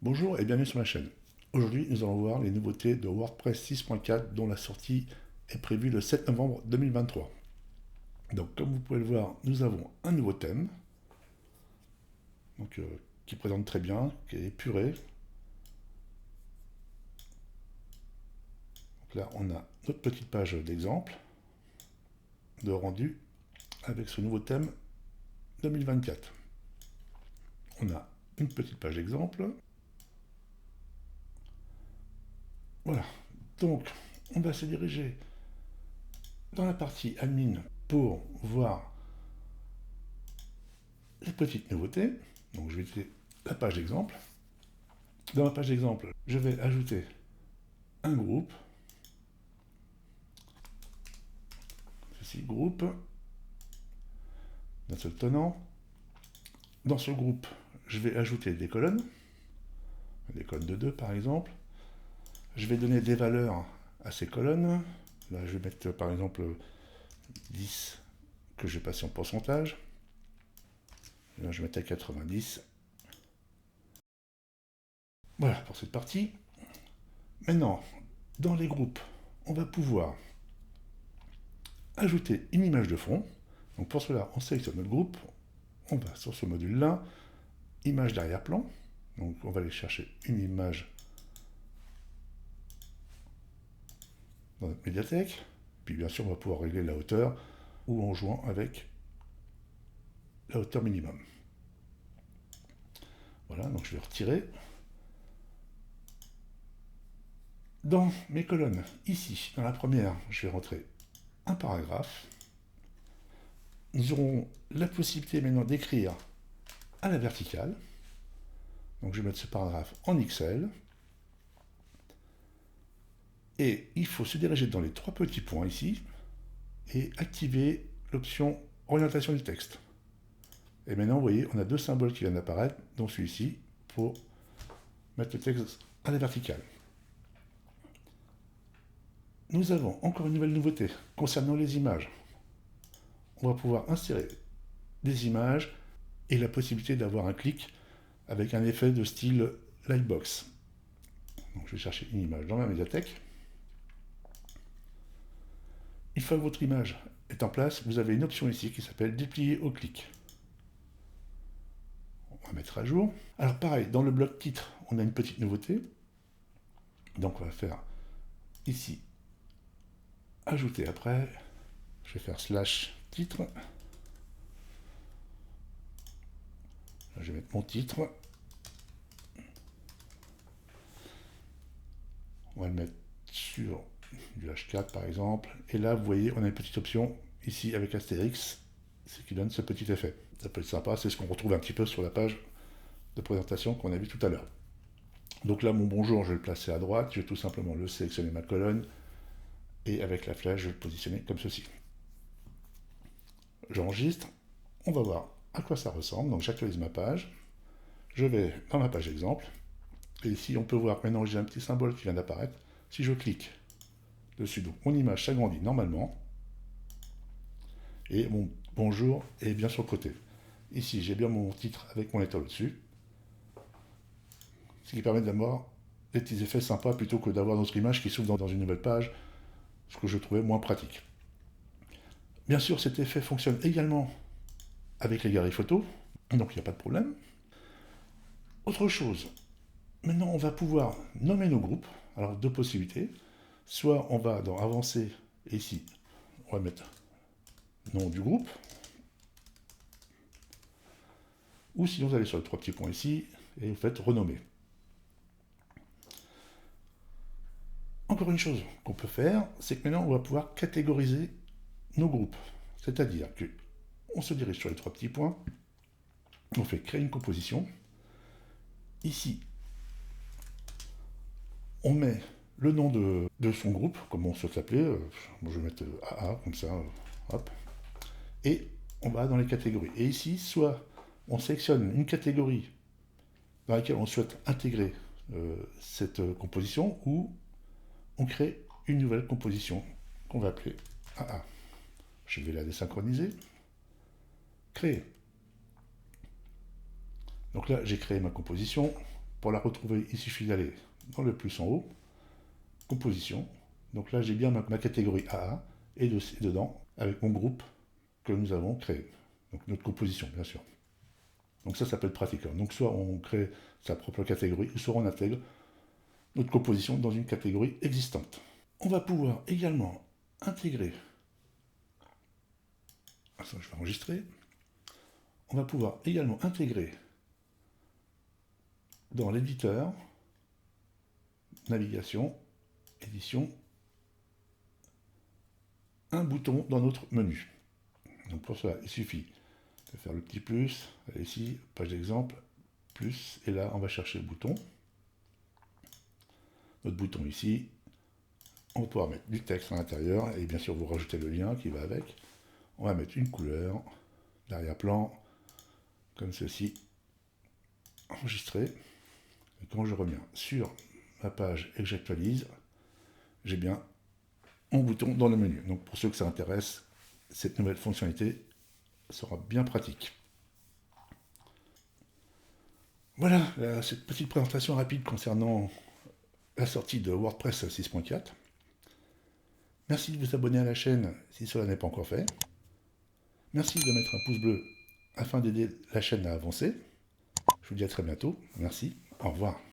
Bonjour et bienvenue sur ma chaîne. Aujourd'hui, nous allons voir les nouveautés de WordPress 6.4 dont la sortie est prévue le 7 novembre 2023. Donc, comme vous pouvez le voir, nous avons un nouveau thème qui présente très bien, qui est épuré. Donc là, on a notre petite page d'exemple de rendu avec ce nouveau thème 2024. On a une petite page d'exemple. Voilà. Donc, on va se diriger dans la partie admin pour voir les petites nouveautés. Donc je vais utiliser la page d'exemple. Dans la page d'exemple, je vais ajouter un groupe. Ceci, groupe, d'un seul tenant. Dans ce groupe, je vais ajouter des colonnes de 2 par exemple. Je vais donner des valeurs à ces colonnes. Là, je vais mettre par exemple 10 que je vais passer en pourcentage. Là, je vais mettre à 90. Voilà pour cette partie. Maintenant, dans les groupes, on va pouvoir ajouter une image de fond. Donc pour cela, on sélectionne notre groupe, on va sur ce module-là, image d'arrière-plan. Donc on va aller chercher une image dans notre médiathèque. Puis bien sûr, on va pouvoir régler la hauteur ou en jouant avec la hauteur minimum. Voilà, donc je vais retirer. Dans mes colonnes, ici, dans la première, je vais rentrer un paragraphe. Nous aurons la possibilité maintenant d'écrire à la verticale. Donc je vais mettre ce paragraphe en XL. Et il faut se diriger dans les 3 petits points ici et activer l'option orientation du texte. Et maintenant, vous voyez, on a 2 symboles qui viennent d'apparaître, dont celui-ci, pour mettre le texte à la verticale. Nous avons encore une nouvelle nouveauté concernant les images. On va pouvoir insérer des images et la possibilité d'avoir un clic avec un effet de style Lightbox. Donc je vais chercher une image dans ma médiathèque. Une fois que votre image est en place, vous avez une option ici qui s'appelle déplier au clic. On va mettre à jour. Alors pareil, dans le bloc titre, on a une petite nouveauté. Donc on va faire ici, ajouter après. Je vais faire slash titre. Là, je vais mettre mon titre. On va le mettre sur du H4 par exemple. Et là, vous voyez, on a une petite option ici avec Astérix, ce qui donne ce petit effet. Ça peut être sympa, c'est ce qu'on retrouve un petit peu sur la page de présentation qu'on a vu tout à l'heure. Donc là, mon bonjour, je vais le placer à droite. Je vais tout simplement le sélectionner ma colonne. Et avec la flèche, je vais le positionner comme ceci. J'enregistre. On va voir à quoi ça ressemble. Donc j'actualise ma page. Je vais dans ma page exemple. Et ici, on peut voir maintenant j'ai un petit symbole qui vient d'apparaître. Si je clique dessus, donc mon image s'agrandit normalement. Et mon bonjour est bien sur le côté. Ici, j'ai bien mon titre avec mon étoile au-dessus. Ce qui permet d'avoir des petits effets sympas plutôt que d'avoir notre image qui s'ouvre dans une nouvelle page, ce que je trouvais moins pratique. Bien sûr, cet effet fonctionne également avec les galeries photos, donc il n'y a pas de problème. Autre chose, maintenant on va pouvoir nommer nos groupes. Alors 2 possibilités. Soit on va dans Avancer, et ici, on va mettre nom du groupe. Ou sinon vous allez sur les 3 petits points ici, et vous faites renommer. Encore une chose qu'on peut faire, c'est que maintenant on va pouvoir catégoriser nos groupes. C'est-à-dire qu'on se dirige sur les 3 petits points, on fait créer une composition. Ici, on met le nom de son groupe, comme on souhaite l'appeler. Je vais mettre AA, comme ça, hop. Et on va dans les catégories. Et ici, soit on sélectionne une catégorie dans laquelle on souhaite intégrer cette composition, ou on crée une nouvelle composition qu'on va appeler AA. Je vais la désynchroniser. Créer. Donc là, j'ai créé ma composition. Pour la retrouver, il suffit d'aller dans le plus en haut, composition. Donc là, j'ai bien ma catégorie AA et dedans, avec mon groupe que nous avons créé. Donc notre composition, bien sûr. Donc ça peut être pratique. Donc soit on crée sa propre catégorie, soit on intègre notre composition dans une catégorie existante. On va pouvoir également intégrer, je vais enregistrer, on va pouvoir également intégrer dans l'éditeur, navigation, édition, un bouton dans notre menu. Donc pour cela, il suffit de faire le petit plus, ici, page d'exemple, plus, et là on va chercher le bouton. Notre bouton ici, on va pouvoir mettre du texte à l'intérieur, et bien sûr vous rajoutez le lien qui va avec. On va mettre une couleur, l'arrière-plan, comme ceci, enregistré. Et quand je reviens sur ma page et que j'actualise, j'ai bien mon bouton dans le menu. Donc pour ceux que ça intéresse, cette nouvelle fonctionnalité sera bien pratique. Voilà cette petite présentation rapide concernant la sortie de WordPress 6.4. Merci de vous abonner à la chaîne si cela n'est pas encore fait. Merci de mettre un pouce bleu afin d'aider la chaîne à avancer. Je vous dis à très bientôt. Merci. Au revoir.